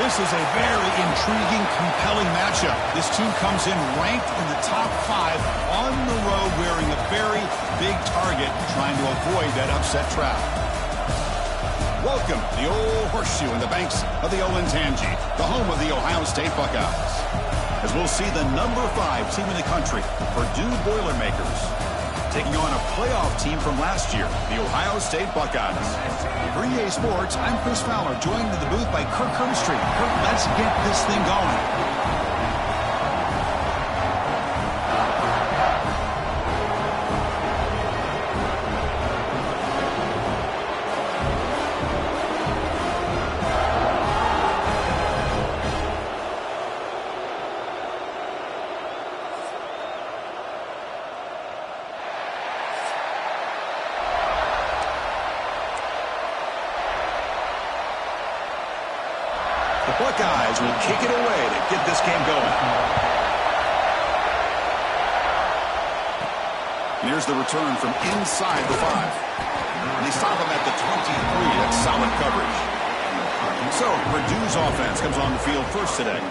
This is a very intriguing, compelling matchup. This team comes in ranked in the top 5 on the road wearing a very big target, trying to avoid that upset trap. Welcome to the old horseshoe in the banks of the Olentangy, the home of the Ohio State Buckeyes. As we'll see the number 5 team in the country, Purdue Boilermakers, taking on a playoff team from last year, the Ohio State Buckeyes. For EA Sports, I'm Chris Fowler, joined in the booth by Kirk Herbstreit. Kirk, let's get this thing going. The Buckeyes will kick it away to get this game going. Here's the return from inside the 5. And they stop him at the 23. That's solid coverage. So, Purdue's offense comes on the field first today.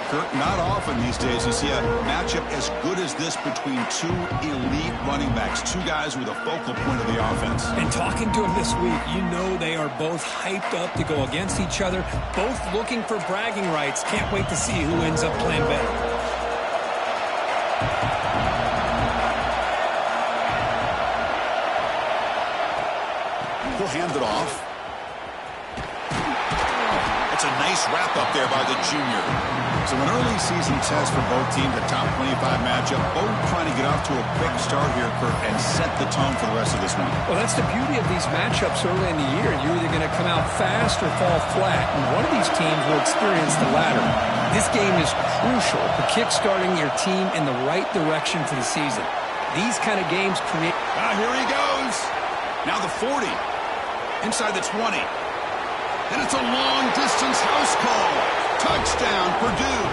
Kirk, not often these days you see a matchup as good as this between 2 elite running backs, 2 guys with a focal point of the offense. And talking to them this week, you know they are both hyped up to go against each other, both looking for bragging rights. Can't wait to see who ends up playing better. He'll hand it off. It's a nice wrap up there by the junior. So an early season test for both teams, a top 25 matchup, both trying to get off to a quick start here, Kirk, and set the tone for the rest of this one. Well, that's the beauty of these matchups early in the year. You're either going to come out fast or fall flat, and one of these teams will experience the latter. This game is crucial for kick-starting your team in the right direction for the season. These kind of games create... Here he goes. Now the 40. Inside the 20. And it's a long-distance house call. Touchdown, Purdue.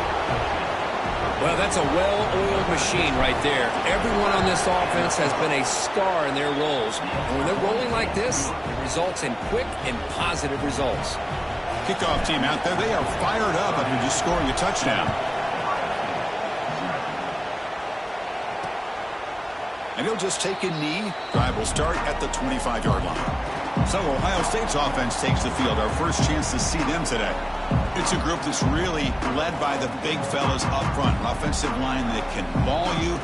Well, that's a well-oiled machine right there. Everyone on this offense has been a star in their roles. And when they're rolling like this, it results in quick and positive results. Kickoff team out there, they are fired up after just scoring a touchdown. And he'll just take a knee. Drive will start at the 25-yard line. So Ohio State's offense takes the field. Our first chance to see them today. It's a group that's really led by the big fellas up front. An offensive line that can maul you.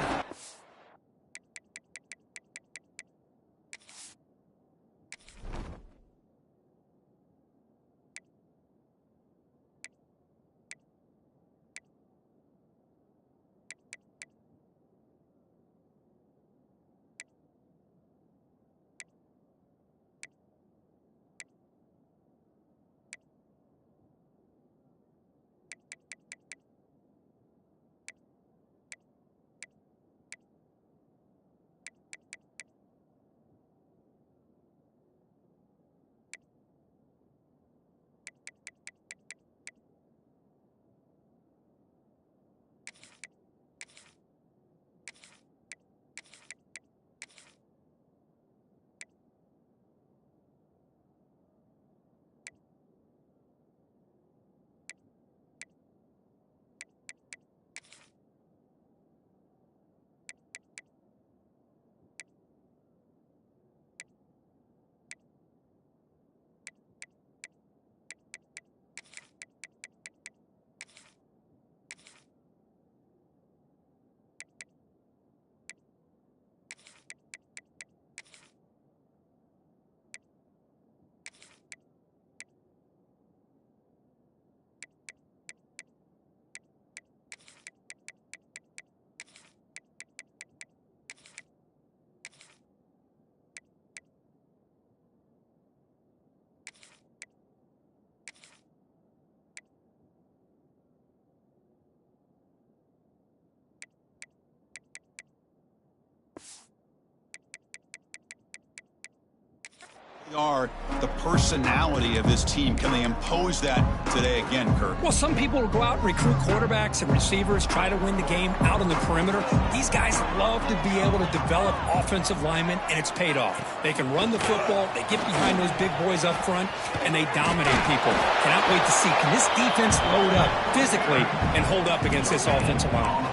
Are the personality of this team. Can they impose that today again, Kirk? Well, some people will go out and recruit quarterbacks and receivers, try to win the game out on the perimeter. These guys love to be able to develop offensive linemen, and it's paid off. They can run the football, they get behind those big boys up front, and they dominate people. Cannot wait to see, can this defense load up physically and hold up against this offensive line?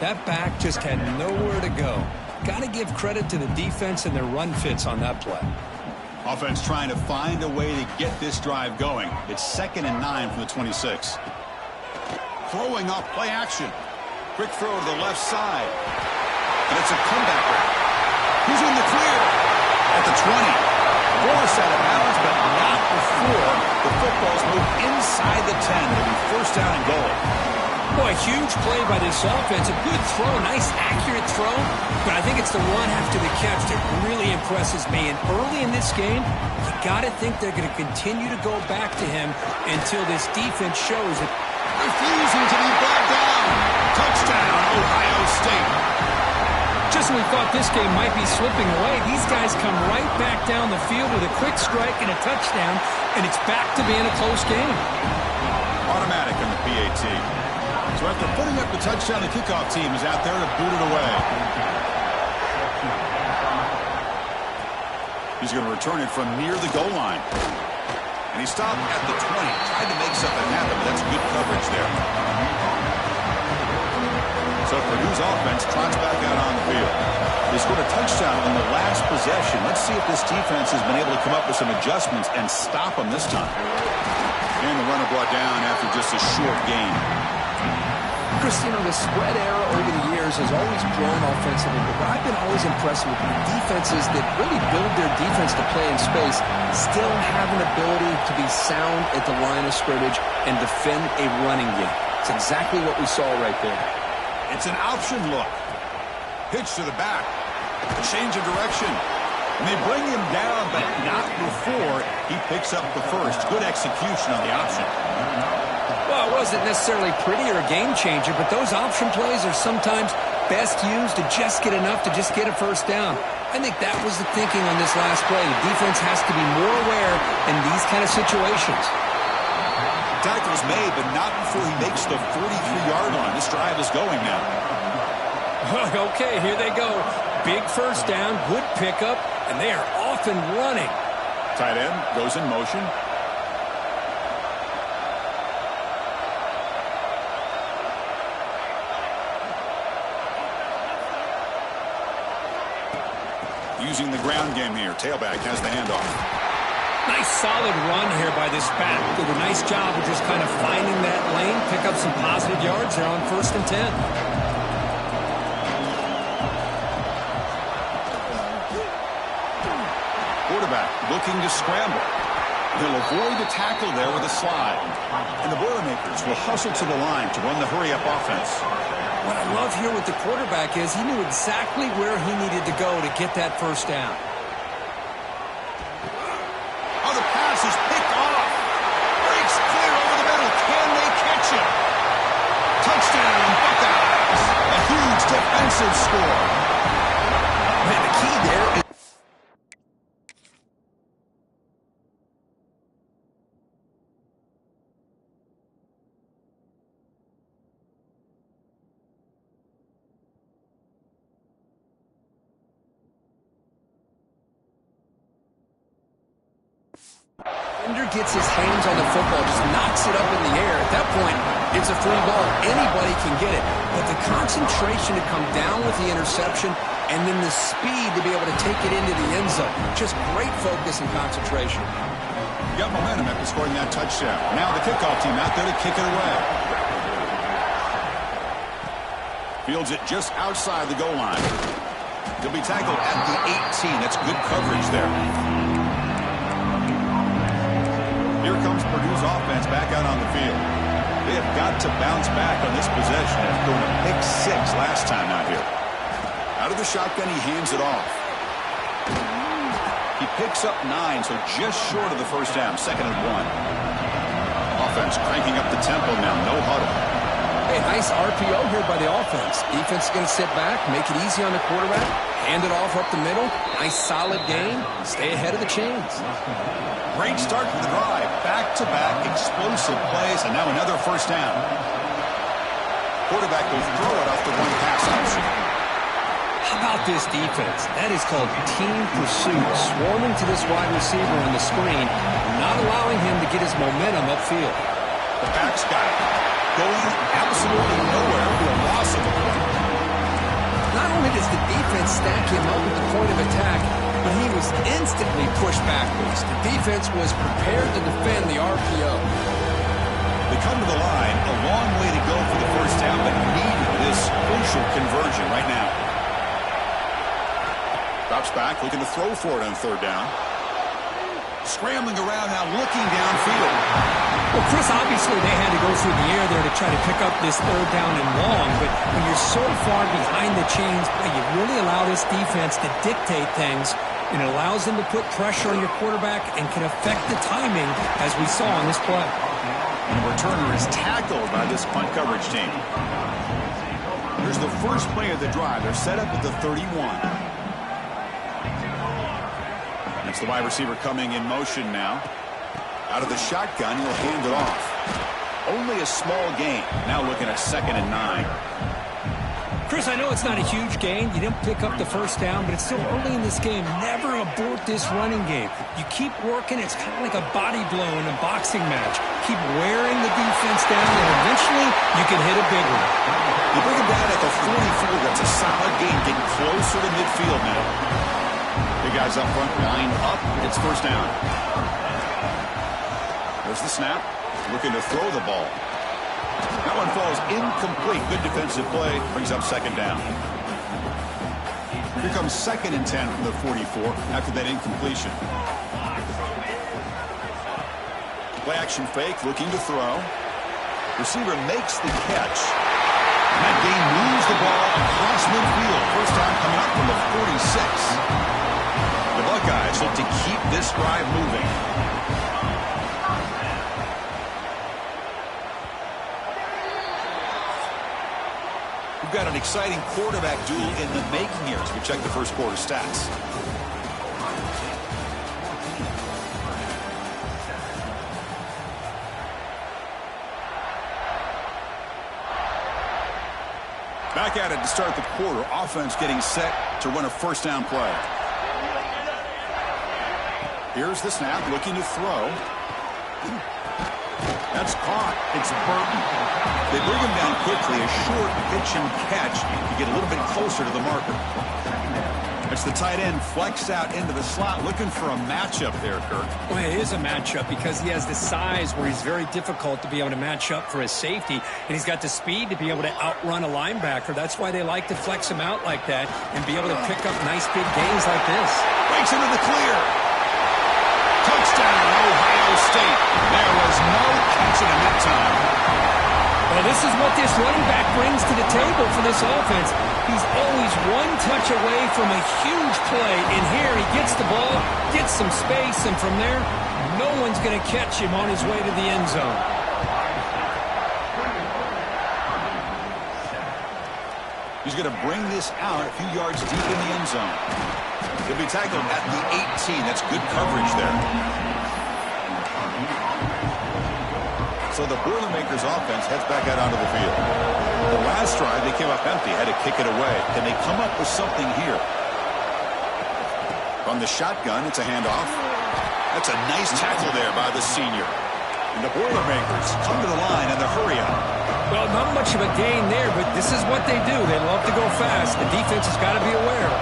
That back just had nowhere to go. Got to give credit to the defense and their run fits on that play. Offense trying to find a way to get this drive going. It's 2nd and 9 from the 26. Throwing off play action. Quick throw to the left side. And it's a comeback route. He's in the clear at the 20. Forced out of bounds, but not before the football's moved inside the 10. It'll be 1st down and goal. Boy, huge play by this offense. A good throw, nice accurate throw. But I think it's the run after the catch that really impresses me. And early in this game, you got to think they're going to continue to go back to him until this defense shows it. Refusing to be brought down. Touchdown, Ohio State. Just when we thought this game might be slipping away, these guys come right back down the field with a quick strike and a touchdown, and it's back to being a close game. Automatic on the PAT. So after putting up the touchdown, the kickoff team is out there to boot it away. He's going to return it from near the goal line. And he stopped at the 20. Tried to make something happen, but that's good coverage there. So Purdue's offense trots back out on the field. They scored a touchdown on the last possession. Let's see if this defense has been able to come up with some adjustments and stop them this time. And the runner brought down after just a short gain. Christine, the spread era over the years has always grown offensively, but I've been always impressed with defenses that really build their defense to play in space, still have an ability to be sound at the line of scrimmage and defend a running game. It's exactly what we saw right there. It's an option look. Pitch to the back. A change of direction. And they bring him down, but not before he picks up the first. Good execution on the option. Well, it wasn't necessarily pretty or a game changer, but those option plays are sometimes best used to just get enough to just get a first down. I think that was the thinking on this last play. The defense has to be more aware in these kind of situations. Tackle's made, but not before he makes the 43-yard line. This drive is going now. Okay, here they go. Big first down, good pickup, and they are off and running. Tight end goes in motion. Using the ground game here. Tailback has the handoff. Nice solid run here by this back. Did a nice job of just kind of finding that lane, pick up some positive yards there on 1st and 10. Quarterback looking to scramble. He'll avoid the tackle there with a slide. And the Boilermakers will hustle to the line to run the hurry-up offense. What I love here with the quarterback is he knew exactly where he needed to go to get that first down. Oh, the pass is picked off. Breaks clear over the middle. Can they catch him? Touchdown, Buckeyes. A huge defensive score. Man, the key there is gets his hands on the football, just knocks it up in the air. At that point, it's a free ball. Anybody can get it. But the concentration to come down with the interception and then the speed to be able to take it into the end zone. Just great focus and concentration. You got momentum after scoring that touchdown. Now the kickoff team out there to kick it away. Fields it just outside the goal line. He'll be tackled at the 18. That's good coverage there. Here comes Purdue's offense back out on the field. They have got to bounce back on this possession after going a pick 6 last time out here. Out of the shotgun, he hands it off. He picks up 9, so just short of the first down, 2nd and 1. Offense cranking up the tempo now, no huddle. Hey, nice RPO here by the offense. Defense is going to sit back, make it easy on the quarterback, hand it off up the middle. Nice solid game. Stay ahead of the chains. Great start to the drive. Back-to-back explosive plays, and now another first down. Quarterback will throw it off the one pass option. How about this defense? That is called team pursuit. Swarming to this wide receiver on the screen, not allowing him to get his momentum upfield. The back's got it. Going absolutely nowhere for a loss of the point. Not only does the defense stack him up at the point of attack, but he was instantly pushed backwards. The defense was prepared to defend the RPO. They come to the line, a long way to go for the first down, but needed this crucial conversion right now. Drops back, looking to throw for it on third down. Scrambling around now, looking downfield. Well, Chris, obviously they had to go through the air there to try to pick up this third down and long, but when you're so far behind the chains, you really allow this defense to dictate things, and it allows them to put pressure on your quarterback and can affect the timing, as we saw on this play. And the returner is tackled by this punt coverage team. Here's the first play of the drive. They're set up at the 31. That's the wide receiver coming in motion now. Out of the shotgun, he'll hand it off. Only a small gain. Now looking at 2nd and 9. Chris, I know it's not a huge gain. You didn't pick up the first down, but it's still early in this game. Never abort this running game. You keep working. It's kind of like a body blow in a boxing match. Keep wearing the defense down, and eventually you can hit a big one. You bring him down at the 44. That's a solid gain, getting closer to midfield now. Big guys up front, lined up. It's first down. There's the snap. Looking to throw the ball. That one falls incomplete. Good defensive play. Brings up 2nd down. Here comes 2nd and 10 from the 44 after that incompletion. Play action fake. Looking to throw. Receiver makes the catch. And that game moves the ball across midfield. First down coming up from the 46. The Buckeyes look to keep this drive moving. We've got an exciting quarterback duel in the making here as we check the first quarter stats. Back at it to start the quarter. Offense getting set to run a first down play. Here's the snap, looking to throw. That's caught. It's Burton. They bring him down quickly. A short pitch and catch to get a little bit closer to the marker. It's the tight end flexed out into the slot, looking for a matchup there, Kirk. Well, it is a matchup because he has the size where he's very difficult to be able to match up for his safety, and he's got the speed to be able to outrun a linebacker. That's why they like to flex him out like that and be able to pick up nice big gains like this. Breaks into the clear. Touchdown, Ohio State. There was no catching him that time. Well, this is what this running back brings to the table for this offense. He's always one touch away from a huge play. And here he gets the ball, gets some space, and from there, no one's going to catch him on his way to the end zone. He's going to bring this out a few yards deep in the end zone. He'll be tackled at the 18. That's good coverage there. So the Boilermakers offense heads back out onto the field. The last drive, they came up empty, had to kick it away. Can they come up with something here? From the shotgun, it's a handoff. That's a nice tackle there by the senior. And the Boilermakers come to the line in the hurry up. Well, not much of a gain there, but this is what they do. They love to go fast. The defense has got to be aware.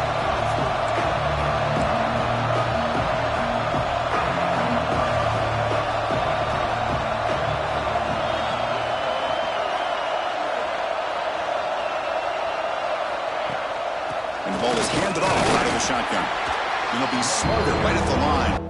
And the ball is handed off out of the shotgun. And they'll be smarter right at the line.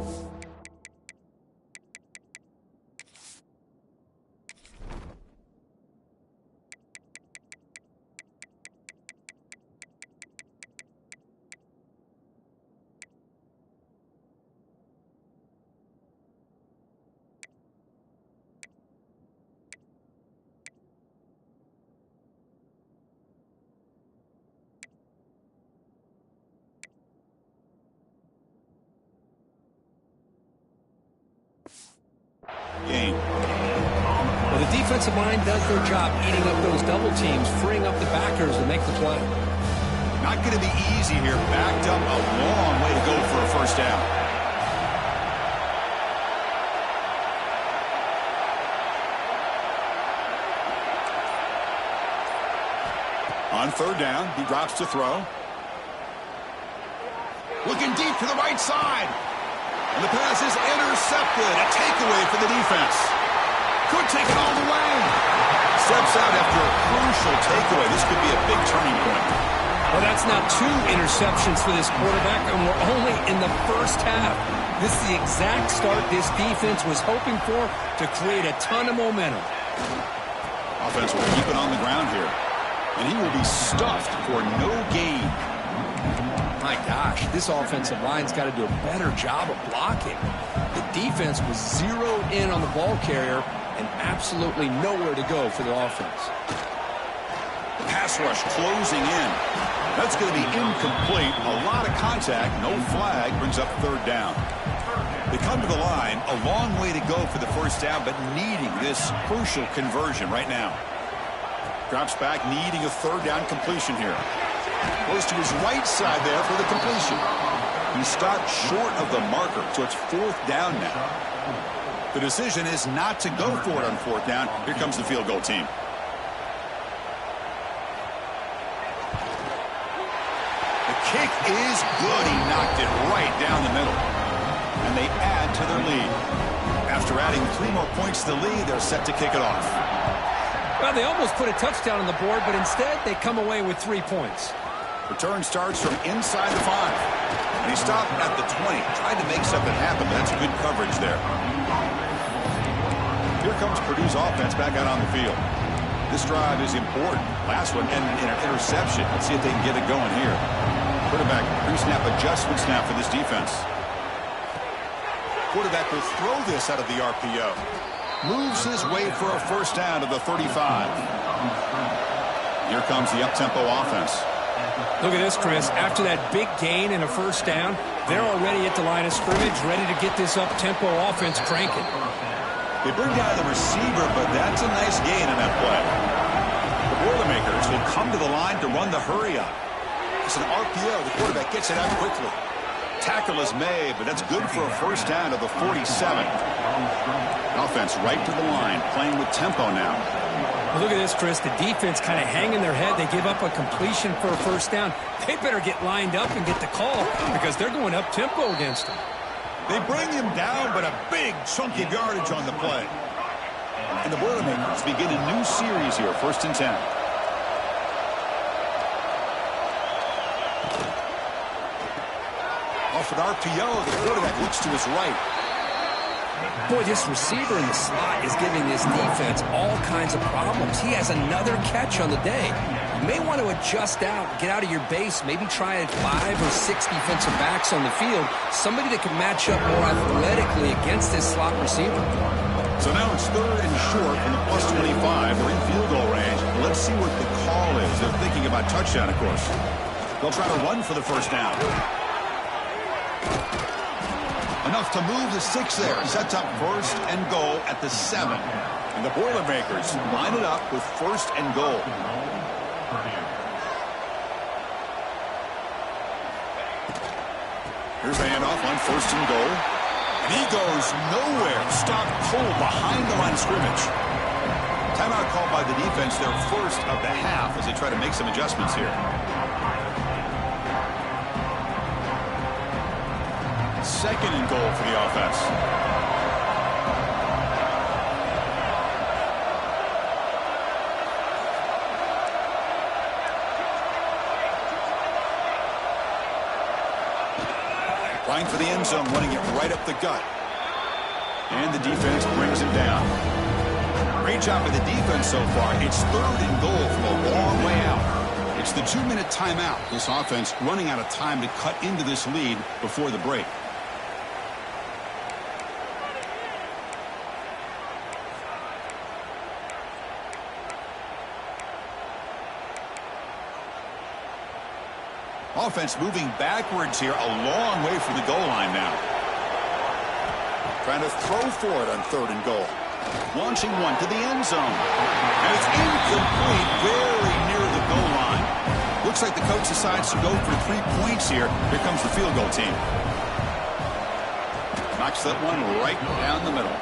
gain. Well, the defensive line does their job eating up those double teams, freeing up the backers to make the play. Not going to be easy here. Backed up a long way to go for a first down. On third down, he drops to throw. Looking deep to the right side. And the pass is intercepted. A takeaway for the defense. Could take it all the way. Steps out after a crucial takeaway. This could be a big turning point. Well, that's now 2 interceptions for this quarterback, and we're only in the first half. This is the exact start this defense was hoping for to create a ton of momentum. Offense will keep it on the ground here. And he will be stuffed for no gain. My gosh, this offensive line's got to do a better job of blocking. The defense was zeroed in on the ball carrier and absolutely nowhere to go for the offense. Pass rush closing in. That's going to be incomplete. A lot of contact. No flag. Brings up third down. They come to the line. A long way to go for the first down, but needing this crucial conversion right now. Drops back, needing a third down completion here. Goes to his right side there for the completion. He stopped short of the marker, so it's fourth down now. The decision is not to go for it on fourth down. Here comes the field goal team. The kick is good. He knocked it right down the middle. And they add to their lead. After adding 3 more points to the lead, they're set to kick it off. Well, they almost put a touchdown on the board, but instead they come away with 3 points. Return starts from inside the 5. And he stopped at the 20. Tried to make something happen, but that's good coverage there. Here comes Purdue's offense back out on the field. This drive is important. Last one ended in an interception. Let's see if they can get it going here. Quarterback pre-snap adjustment snap for this defense. Quarterback will throw this out of the RPO. Moves his way for a first down to the 35. Here comes the up-tempo offense. Look at this, Chris. After that big gain and a first down, they're already at the line of scrimmage, ready to get this up-tempo offense cranking. They bring down the receiver, but that's a nice gain in that play. The Boilermakers will come to the line to run the hurry-up. It's an RPO. The quarterback gets it out quickly. Tackle is made, but that's good for a first down to the 47. Offense right to the line, playing with tempo now. Well, look at this, Chris. The defense kind of hanging their head. They give up a completion for a first down. They better get lined up and get the call because they're going up-tempo against them. They bring him down, but a big chunk of yardage on the play. And the Boilermakers begin a new series here, 1st and 10. Off an RPO, the quarterback looks to his right. Boy, this receiver in the slot is giving this defense all kinds of problems. He has another catch on the day. You may want to adjust out, get out of your base, maybe try 5 or 6 defensive backs on the field, somebody that can match up more athletically against this slot receiver. So now it's 3rd and short from the plus 25. They're in field goal range. Let's see what the call is. They're thinking about touchdown, of course. They'll try to run for the first down. Enough to move the 6 there. Sets up 1st and goal at the 7. And the Boilermakers line it up with 1st and goal. Here's a handoff on 1st and goal. And he goes nowhere. Stopped cold behind the line of scrimmage. Timeout called by the defense, their first of the half as they try to make some adjustments here. 2nd and goal for the offense. Line for the end zone, running it right up the gut. And the defense brings him down. Great job by the defense so far. It's 3rd and goal from a long way out. It's the 2-minute timeout. This offense running out of time to cut into this lead before the break. Offense moving backwards here, a long way from the goal line now. Trying to throw for it on 3rd and goal. Launching one to the end zone. And it's incomplete, very near the goal line. Looks like the coach decides to go for 3 points here. Here comes the field goal team. Knocks that one right down the middle.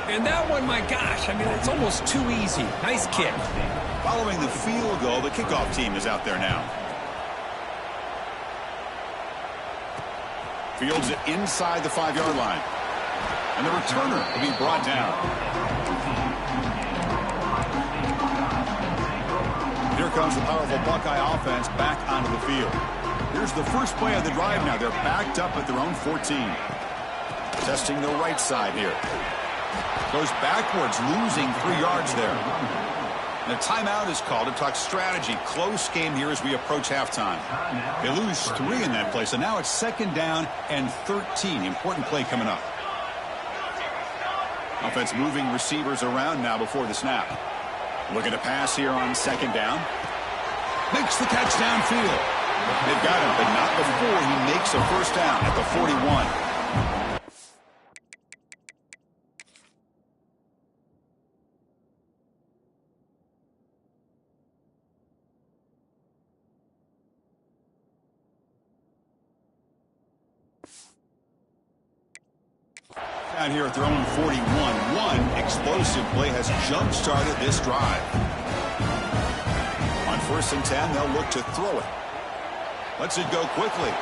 And that one, my gosh, I mean, it's almost too easy. Nice kick. Following the field goal, the kickoff team is out there now. Fields it inside the 5-yard line. And the returner will be brought down. Here comes the powerful Buckeye offense back onto the field. Here's the first play of the drive now. They're backed up at their own 14. Testing the right side here. Goes backwards, losing 3 yards there. And a timeout is called to talk strategy. Close game here as we approach halftime. They lose 3 in that play, so now it's 2nd down and 13. Important play coming up. Offense moving receivers around now before the snap. Looking to pass here on 2nd down. Makes the catch downfield. They've got him, but not before he makes a first down at the 41. Out here at their own 41. One explosive play has jump-started this drive. On 1st and 10, they'll look to throw it. Lets it go quickly.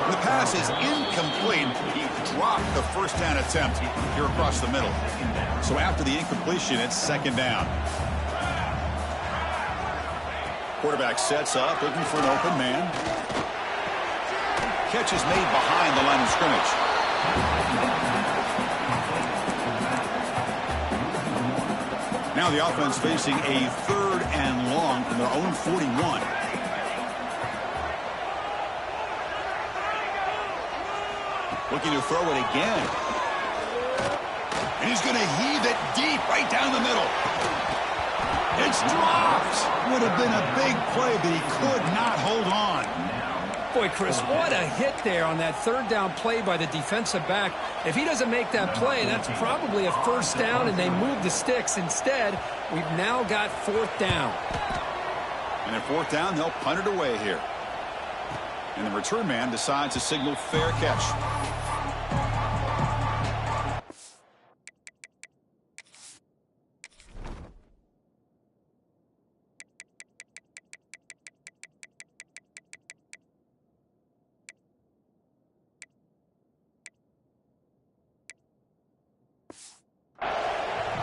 The pass is incomplete. He dropped the first down attempt here across the middle. So after the incompletion, it's 2nd down. Quarterback sets up, looking for an open man. Catch is made behind the line of scrimmage. Now the offense facing a 3rd and long from their own 41. Looking to throw it again. And he's going to heave it deep right down the middle. It's dropped. Would have been a big play, but he could not hold on. Boy, Chris, what a hit there on that 3rd down play by the defensive back. If he doesn't make that play, that's probably a first down, and they move the sticks. Instead, we've now got 4th down. And at 4th down, they'll punt it away here. And the return man decides to signal fair catch.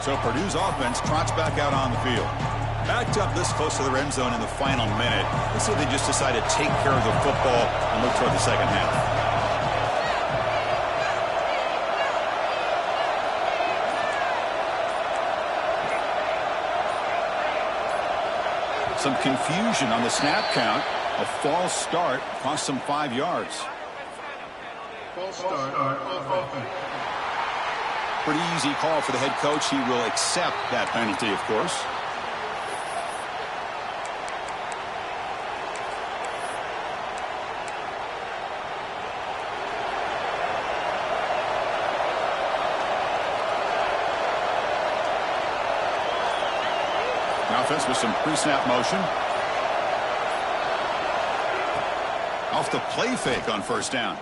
So Purdue's offense trots back out on the field. Backed up this close to the end zone in the final minute. Let's see if they just decide to take care of the football and look toward the second half. Some confusion on the snap count. A false start cost them 5 yards. False start on offense. Pretty easy call for the head coach. He will accept that penalty, of course. The offense with some pre-snap motion. Off the play fake on 1st down.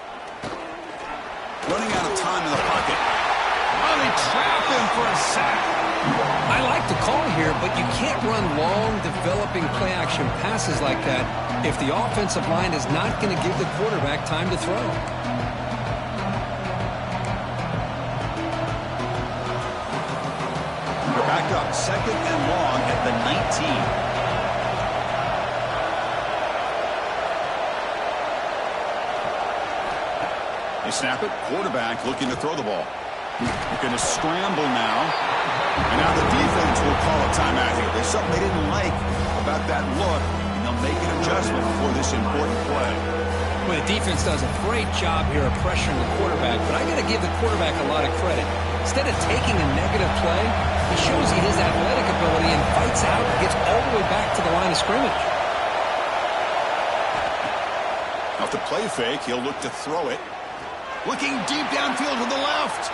Running out of time in the pocket. Oh, they trap him for a sack. I like the call here, but you can't run long, developing play-action passes like that if the offensive line is not going to give the quarterback time to throw. They're backed up 2nd and long at the 19. They snap it. Quarterback looking to throw the ball. They're going to scramble now. And now the defense will call a timeout here. There's something they didn't like about that look, and they'll make an adjustment for this important play. Well, the defense does a great job here of pressuring the quarterback, but I got to give the quarterback a lot of credit. Instead of taking a negative play, he shows he has athletic ability and fights out and gets all the way back to the line of scrimmage. Off the play fake, he'll look to throw it. Looking deep downfield to the left.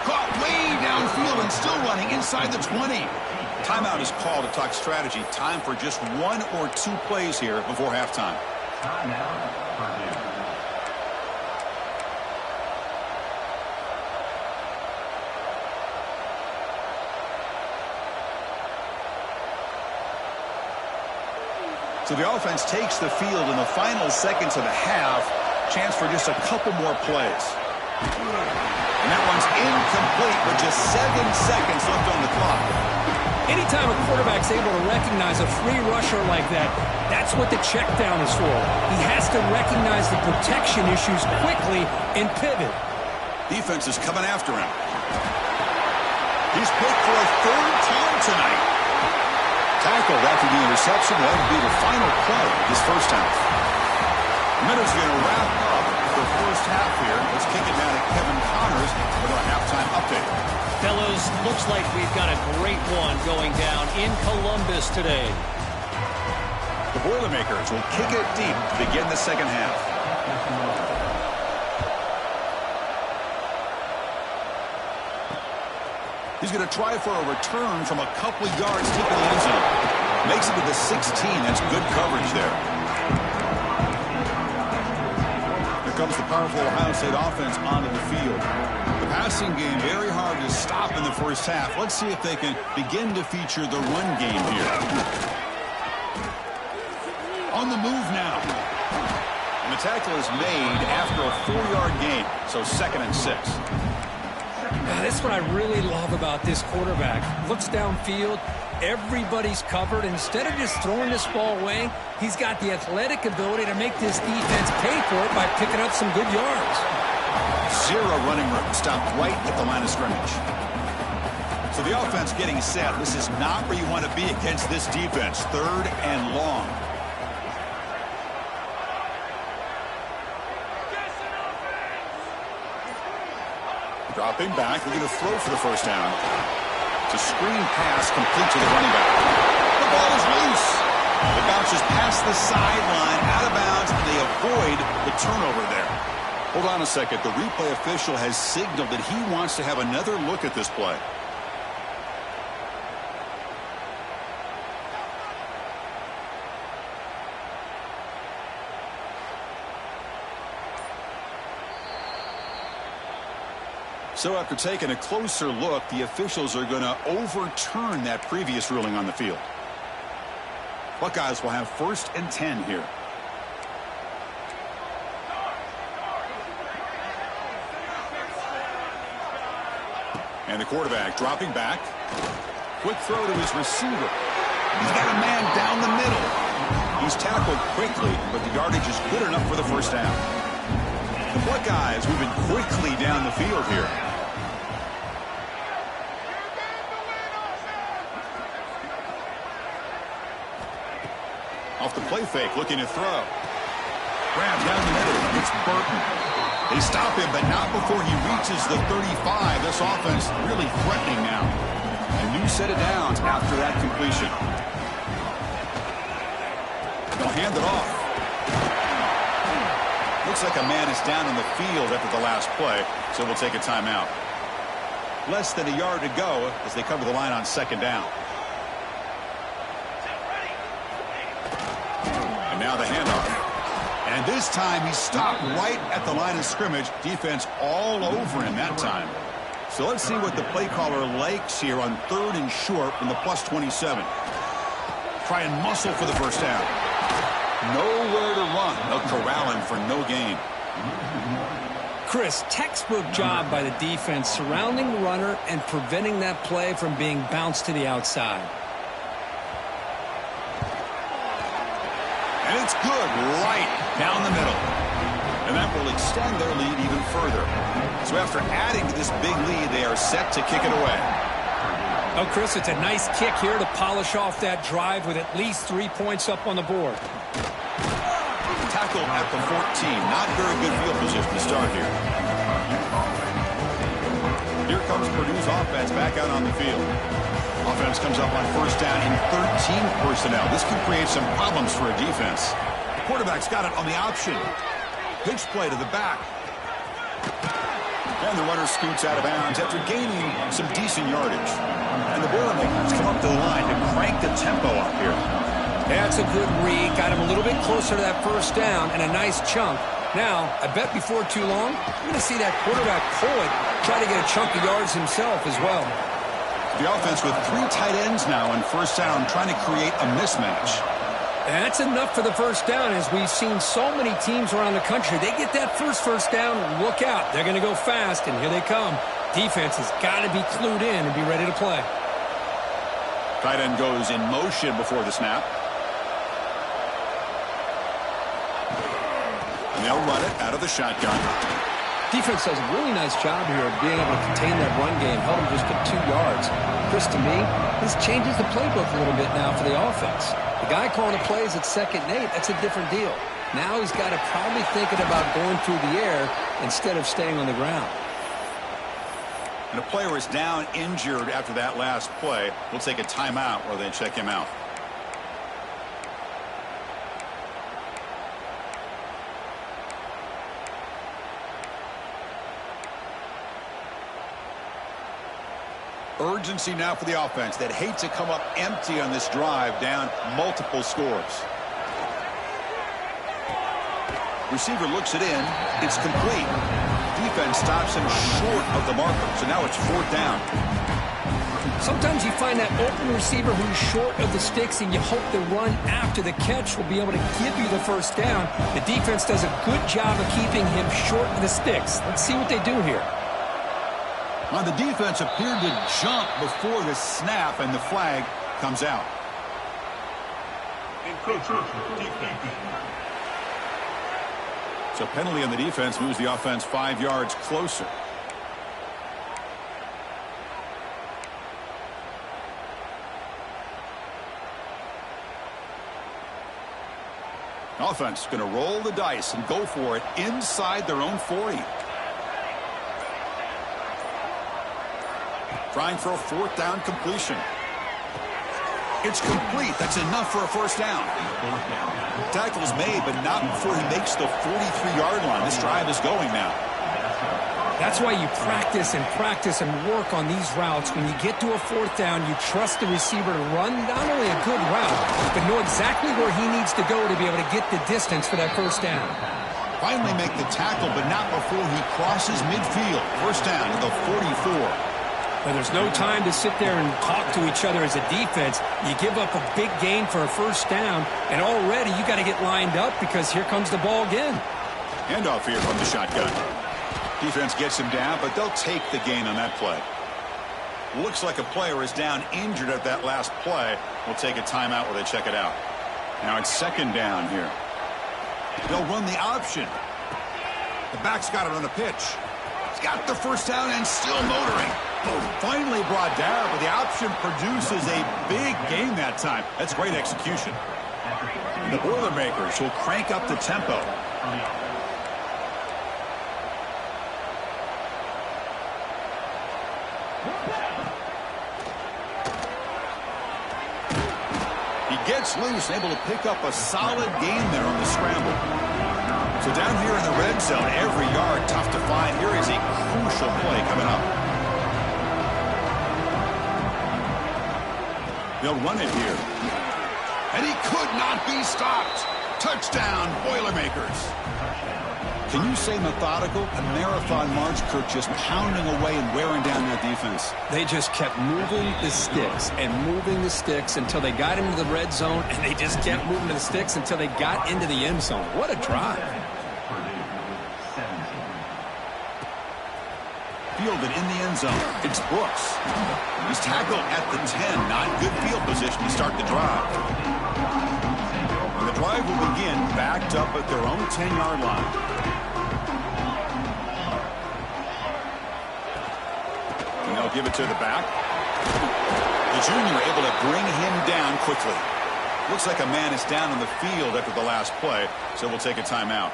Caught way downfield and still running inside the 20. Timeout is called to talk strategy. Time for just 1 or 2 plays here before halftime. So the offense takes the field in the final seconds of the half. Chance for just a couple more plays. And that one's incomplete with just 7 seconds left on the clock. Anytime a quarterback's able to recognize a free rusher like that, that's what the check down is for. He has to recognize the protection issues quickly and pivot. Defense is coming after him. He's picked for a 3rd time tonight. Tackled after the interception. That would be the final play of this first half. Minutes going to wrap up the first half here. Let's kick it down to Kevin Connors with our halftime update. Fellas, looks like we've got a great one going down in Columbus today. The Boilermakers will kick it deep to begin the second half. He's going to try for a return from a couple of yards deep in the end zone. Makes it to the 16. That's good coverage there. Here comes the powerful Ohio State offense onto the field. The passing game very hard to stop in the first half. Let's see if they can begin to feature the run game here. On the move now. And the tackle is made after a 4-yard gain. So 2nd and 6. This is what I really love about this quarterback. Looks downfield, everybody's covered. Instead of just throwing this ball away, he's got the athletic ability to make this defense pay for it by picking up some good yards. 0 running room, stopped right at the line of scrimmage. So the offense getting set. This is not where you want to be against this defense. 3rd and long. Dropping back, we're going to throw for the first down. It's a screen pass complete to the running back. The ball is loose. It bounces past the sideline, out of bounds, and they avoid the turnover there. Hold on a second. The replay official has signaled that he wants to have another look at this play. So after taking a closer look, the officials are going to overturn that previous ruling on the field. Buckeyes will have 1st and 10 here. And the quarterback dropping back. Quick throw to his receiver. He's got a man down the middle. He's tackled quickly, but the yardage is good enough for the first down. The Buckeyes moving quickly down the field here. Off the play fake, looking to throw. Grab down the middle. It's Burton. They stop him, but not before he reaches the 35. This offense really threatening now. A new set of downs after that completion. They'll hand it off. Looks like a man is down in the field after the last play, so we'll take a timeout. Less than a yard to go as they cover the line on 2nd down. And now the handoff. And this time he stopped right at the line of scrimmage. Defense all over him that time. So let's see what the play caller likes here on 3rd and short from the +27. Try and muscle for the first down. Nowhere to run. They'll corral him for no gain. Chris, textbook job by the defense surrounding the runner and preventing that play from being bounced to the outside. And it's good right down the middle. And that will extend their lead even further. So after adding to this big lead, they are set to kick it away. Oh, Chris, it's a nice kick here to polish off that drive with at least 3 points up on the board. Tackle at the 14. Not very good field position to start here. Here comes Purdue's offense back out on the field. Offense comes up on first down in 13 personnel. This can create some problems for a defense. The quarterback's got it on the option. Pitch play to the back. And the runner scoots out of bounds after gaining some decent yardage. And the Boilermakers come up to the line to crank the tempo up here. That's a good read. Got him a little bit closer to that first down and a nice chunk. Now, I bet before too long, you're going to see that quarterback pull it, try to get a chunk of yards himself as well. The offense with 3 tight ends now on first down, trying to create a mismatch. That's enough for the first down, as we've seen so many teams around the country. They get that first down, look out. They're going to go fast, and here they come. Defense has got to be clued in and be ready to play. Tight end goes in motion before the snap. And they'll run it out of the shotgun. Defense does a really nice job here of being able to contain that run game, held them just to 2 yards. Chris, to me, this changes the playbook a little bit now for the offense. The guy calling the plays at 2nd and 8, that's a different deal. Now he's got to probably thinking about going through the air instead of staying on the ground. And a player is down injured after that last play. We'll take a timeout while they check him out. Urgency now for the offense that hate to come up empty on this drive, down multiple scores. Receiver looks it in. It's complete. Defense stops him short of the marker, so now it's 4th down. Sometimes you find that open receiver who's short of the sticks, and you hope the run after the catch will be able to give you the first down. The defense does a good job of keeping him short of the sticks. Let's see what they do here. Now, the defense appeared to jump before the snap, and the flag comes out. So penalty on the defense moves the offense 5 yards closer. Offense going to roll the dice and go for it inside their own 40. Trying for a 4th down completion. It's complete. That's enough for a first down. Tackle is made, but not before he makes the 43-yard line. This drive is going now. That's why you practice and work on these routes. When you get to a 4th down, you trust the receiver to run not only a good route, but know exactly where he needs to go to be able to get the distance for that first down. Finally make the tackle, but not before he crosses midfield. First down to the 44. But there's no time to sit there and talk to each other as a defense. You give up a big gain for a first down, and already you got to get lined up because here comes the ball again. Handoff here from the shotgun. Defense gets him down, but they'll take the gain on that play. Looks like a player is down injured at that last play. We'll take a timeout while they check it out. Now it's 2nd down here. They'll run the option. The back's got it on the pitch. He's got the first down and still motoring. Finally brought down, but the option produces a big gain that time. That's great execution. And the Boilermakers will crank up the tempo. He gets loose, able to pick up a solid gain there on the scramble. So down here in the red zone, every yard tough to find. Here is a crucial play coming up. They'll run it here. And he could not be stopped. Touchdown, Boilermakers. Can you say methodical? A marathon march, Kirk, just pounding away and wearing down that defense. They just kept moving the sticks and moving the sticks until they got into the red zone, and they just kept moving the sticks until they got into the end zone. What a drive. Fielded in the end zone. It's Brooks. He's tackled at the 10. Not good field position to start the drive. And the drive will begin backed up at their own 10-yard line. And they'll give it to the back. The junior able to bring him down quickly. Looks like a man is down on the field after the last play, so we'll take a timeout.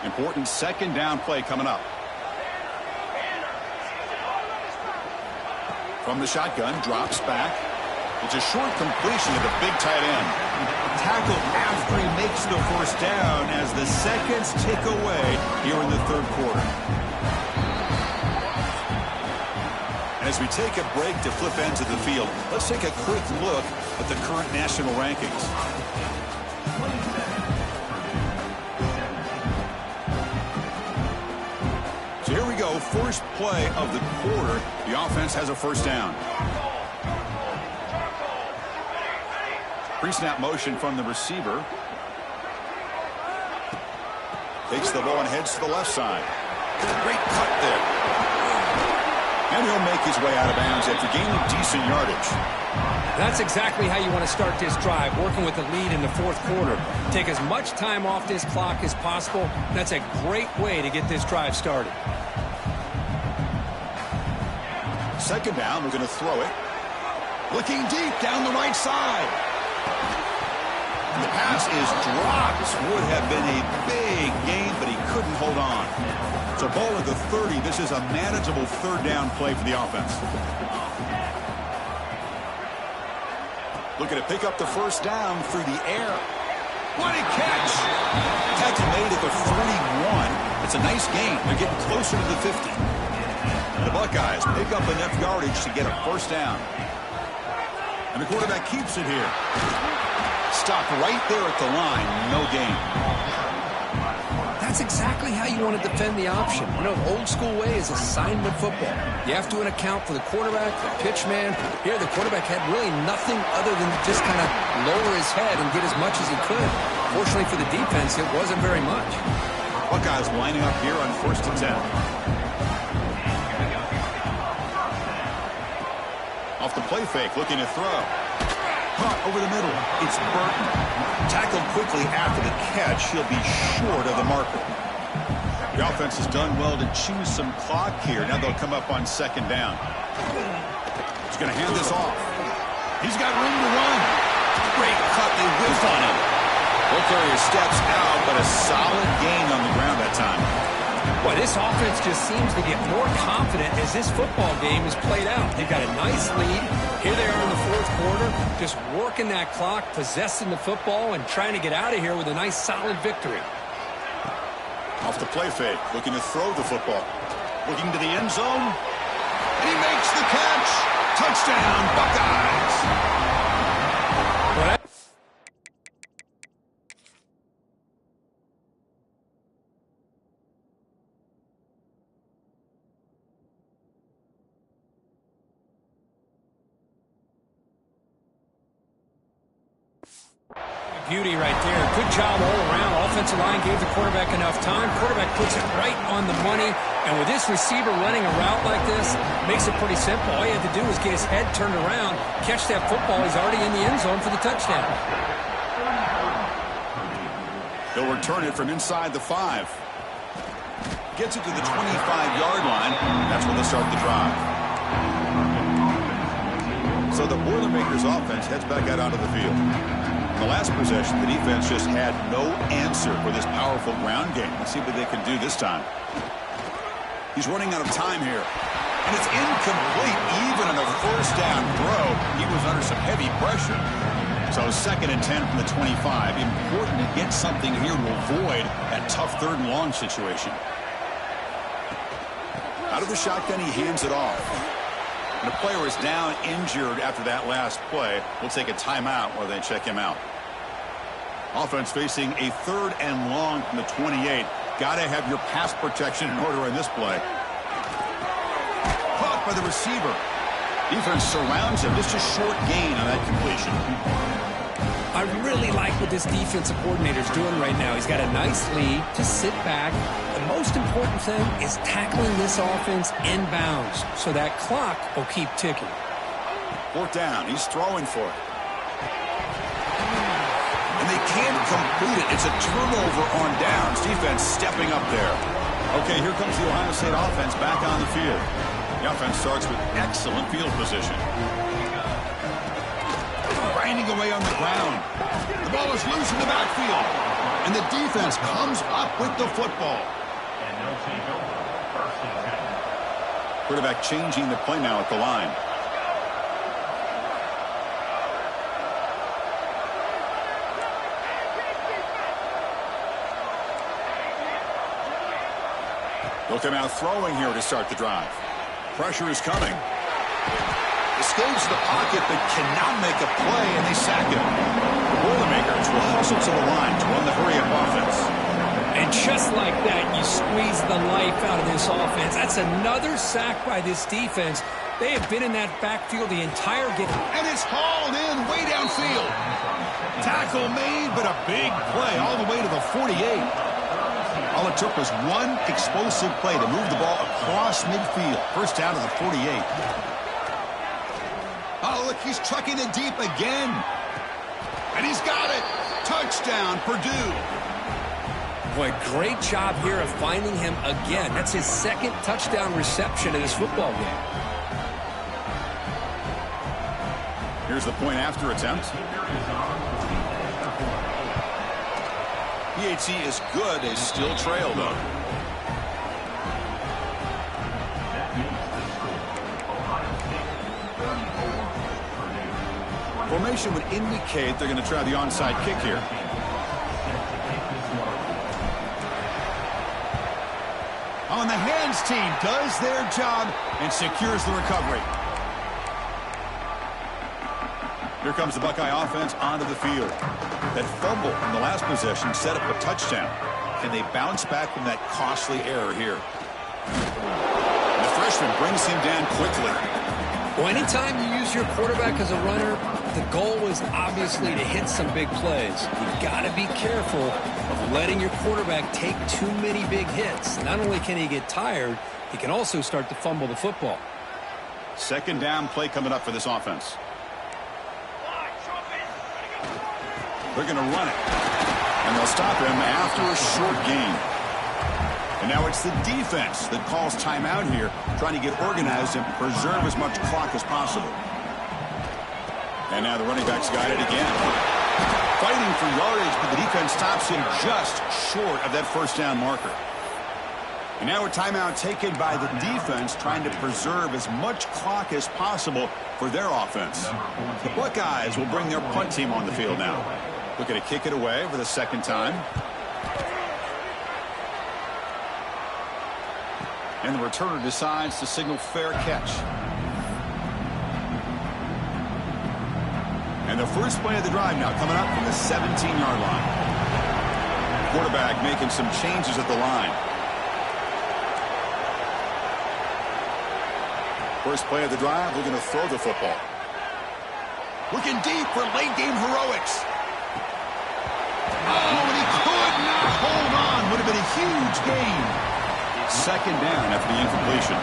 Important 2nd down play coming up. From the shotgun, drops back. It's a short completion to the big tight end. Tackled after he makes the first down as the seconds tick away here in the third quarter. And as we take a break to flip ends of the field, let's take a quick look at the current national rankings. So here we go, first play of the quarter. The offense has a first down. Pre-snap motion from the receiver. Takes the ball and heads to the left side. Great cut there. And he'll make his way out of bounds after gaining decent yardage. That's exactly how you want to start this drive, working with the lead in the fourth quarter. Take as much time off this clock as possible. That's a great way to get this drive started. Second down, we're going to throw it. Looking deep down the right side. And the pass is dropped. Would have been a big gain, but he couldn't hold on. So ball at the 30. This is a manageable third down play for the offense. Looking to pick up the first down through the air. What a catch! Tackle made at the 41. It's a nice gain. They're getting closer to the 50. The Buckeyes pick up enough yardage to get a first down. And the quarterback keeps it here. Stopped right there at the line. No gain. That's exactly how you want to defend the option. You know, the old school way is assignment football. You have to account for the quarterback, the pitch man. Here, the quarterback had really nothing other than to just kind of lower his head and get as much as he could. Fortunately for the defense, it wasn't very much. Buckeyes lining up here on 1st and 10. Off the play fake, looking to throw. Caught over the middle. It's Burton. Tackled quickly after the catch. He'll be short of the marker. The offense has done well to choose some clock here. Now they'll come up on second down. He's going to hand this off. He's got room to run. Great cut. They whiff on him. Ball carrier steps out, but a solid gain on the ground that time. Boy, this offense just seems to get more confident as this football game is played out. They've got a nice lead. Here they are in the fourth quarter, just working that clock, possessing the football, and trying to get out of here with a nice, solid victory. Off the play fake, looking to throw the football. Looking to the end zone. And he makes the catch. Touchdown, Buckeyes. Well, beauty right there. Good job all around. Offensive line gave the quarterback enough time. Quarterback puts it right on the money. And with this receiver running a route like this, makes it pretty simple. All he had to do was get his head turned around, catch that football. He's already in the end zone for the touchdown. He'll return it from inside the 5. Gets it to the 25-yard line. That's when they'll start the drive. So the Boilermakers offense heads back out onto the field. In the last possession, the defense just had no answer for this powerful ground game. Let's see what they can do this time. He's running out of time here. And it's incomplete. Even on a first down throw, he was under some heavy pressure. So 2nd and 10 from the 25. Important to get something here to avoid that tough 3rd and long situation. Out of the shotgun, he hands it off. And the player is down injured after that last play. We'll take a timeout while they check him out. Offense facing a 3rd and long from the 28. Got to have your pass protection in order in this play. Caught by the receiver. Defense surrounds him. Just a short gain on that completion. I really like what this defensive coordinator is doing right now. He's got a nice lead. Just sit back. The most important thing is tackling this offense inbounds so that clock will keep ticking. 4th down. He's throwing for it. And they can't complete it. It's a turnover on downs. Defense stepping up there. Okay, here comes the Ohio State offense back on the field. The offense starts with excellent field position. Grinding away on the ground. The ball is loose in the backfield. And the defense comes up with the football. Quarterback changing the play now at the line. They'll come out throwing here to start the drive. Pressure is coming. Escapes the pocket but cannot make a play, and they sack him. The Boilermakers will hustle to the line to run the hurry-up offense. And just like that, you squeeze the life out of this offense. That's another sack by this defense. They have been in that backfield the entire game. And it's hauled in way downfield. Tackle made, but a big play all the way to the 48. All it took was one explosive play to move the ball across midfield. First down to the 48. Oh, look, he's trucking it deep again. And he's got it. Touchdown, Purdue. Boy, great job here of finding him again. That's his second touchdown reception in this football game. Here's the point after attempt. PAT is good. They still trail, though. Formation would indicate they're going to try the onside kick here. Oh, and the hands team does their job and secures the recovery. Here comes the Buckeye offense onto the field. That fumble from the last possession set up a touchdown. Can they bounce back from that costly error here? And the freshman brings him down quickly. Well, anytime you use your quarterback as a runner, the goal is obviously to hit some big plays. You've got to be careful of letting your quarterback take too many big hits. Not only can he get tired, he can also start to fumble the football. Second down play coming up for this offense. They're going to run it. And they'll stop him after a short gain. And now it's the defense that calls timeout here, trying to get organized and preserve as much clock as possible. And now the running back's got it again. Fighting for yardage, but the defense stops him just short of that first down marker. And now a timeout taken by the defense, trying to preserve as much clock as possible for their offense. The Buckeyes will bring their punt team on the field now. Looking to kick it away for the second time. And the returner decides to signal fair catch. And the first play of the drive now coming up from the 17-yard line. Quarterback making some changes at the line. First play of the drive, we're going to throw the football. Looking deep for late-game heroics. Oh, and he could not hold on. Would have been a huge gain. Second down after the incompletion.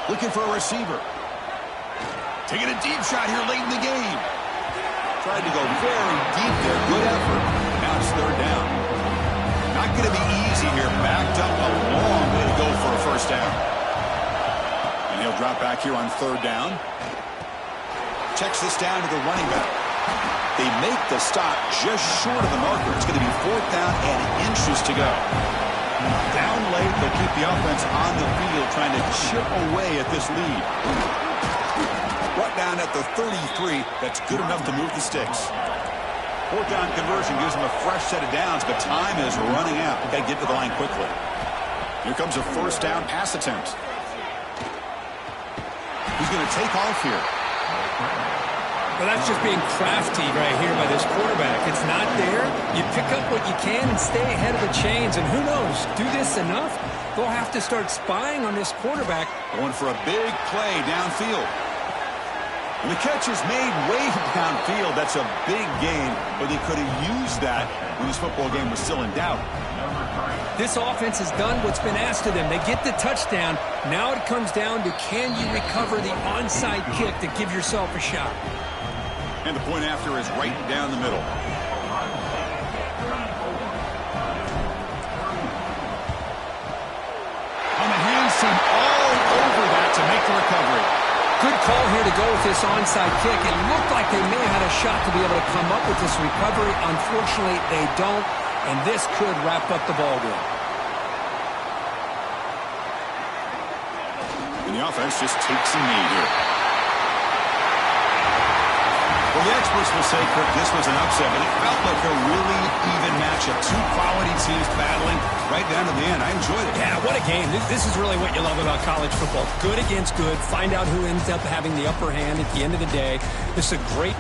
Looking for a receiver. Taking a deep shot here late in the game. Tried to go very deep there. Good effort. Now it's third down. Not going to be easy here. Backed up a long way to go for a first down. And he'll drop back here on third down. Checks this down to the running back. They make the stop just short of the marker. It's going to be fourth down and inches to go. Down late, they'll keep the offense on the field trying to chip away at this lead. Brought down at the 33. That's good enough to move the sticks. Fourth down conversion gives them a fresh set of downs, but time is running out. Got to get to the line quickly. Here comes a first down pass attempt. He's going to take off here. Well, that's just being crafty right here by this quarterback. It's not there. You pick up what you can and stay ahead of the chains. And who knows, do this enough, they'll have to start spying on this quarterback. Going for a big play downfield. And the catch is made way downfield. That's a big gain, but they could have used that when this football game was still in doubt. This offense has done what's been asked of them. They get the touchdown. Now it comes down to, can you recover the onside kick to give yourself a shot? And the point after is right down the middle. On the hands team all over that to make the recovery. Good call here to go with this onside kick. It looked like they may have had a shot to be able to come up with this recovery. Unfortunately, they don't, and this could wrap up the ball game. And the offense just takes a knee here. Well, the experts will say, Kirk, this was an upset, but it felt like a really even matchup. matchup. Two quality teams battling right down to the end. I enjoyed it. Yeah, what a game. This is really what you love about college football. Good against good. Find out who ends up having the upper hand at the end of the day. This is a great